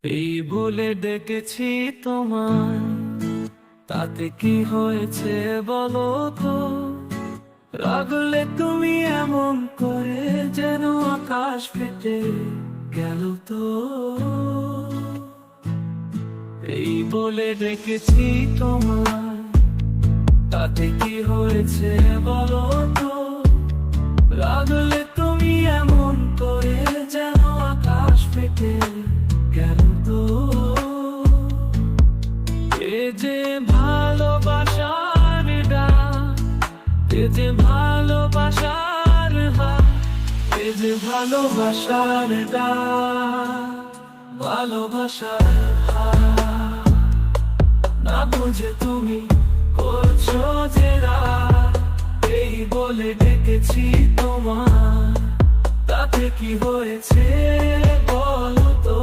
এই বলে ডেকেছি তোমায়, তাতে কি হয়েছে বলো তো? রাগলে তুমি এমন করে যেন আকাশ ফেটে গেল তো। এই বলে ডেকেছি তোমায়, তাতে কি হয়েছে বলো তো? রাগলে তুমি এমন করে যেন আকাশ ফেটে গেল তো। এ যে ভালোবাসার ডাক, এ যে ভালোবাসার হাত, এ যে ভালোবাসার ডাক, ভালোবাসার হাত। না বুঝে তুমি করছো যে রাত, এই বলে ডেকেছি তোমার, তাতে কি হয়েছে বলো তো?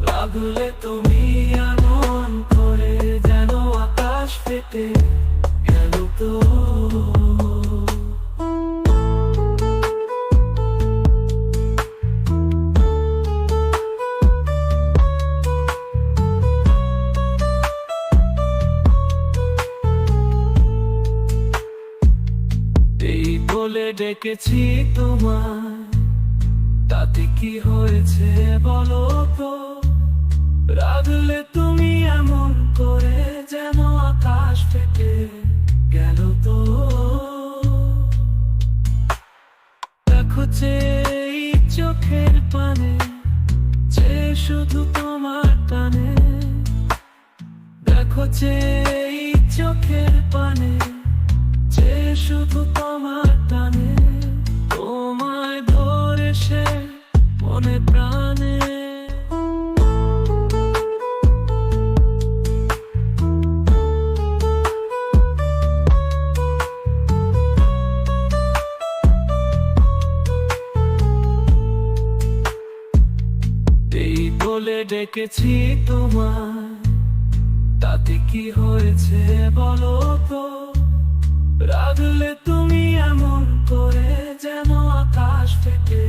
রাগলে তুমি এমন করে যেন আকাশ ফেটে গেল তো। এই বলে ডেকেছি তোমায়, তাতে কি হয়েছে বলো তো? রাগলে তুমি এমন করে যেন আকাশ ফেটে গেল তো। দেখো যে এই চোখের পানে, যে শুধু তোমার টানে। দেখো যে এই চোখের পানে, যে শুধু তোমার টানে। তোমায় ধরে সে মনে প্রাণে। এই বলে ডেকেছি তোমায়, তাতে কি হয়েছে বলো তো? রাগলে তুমি এমন করে যেন আকাশ ফেটে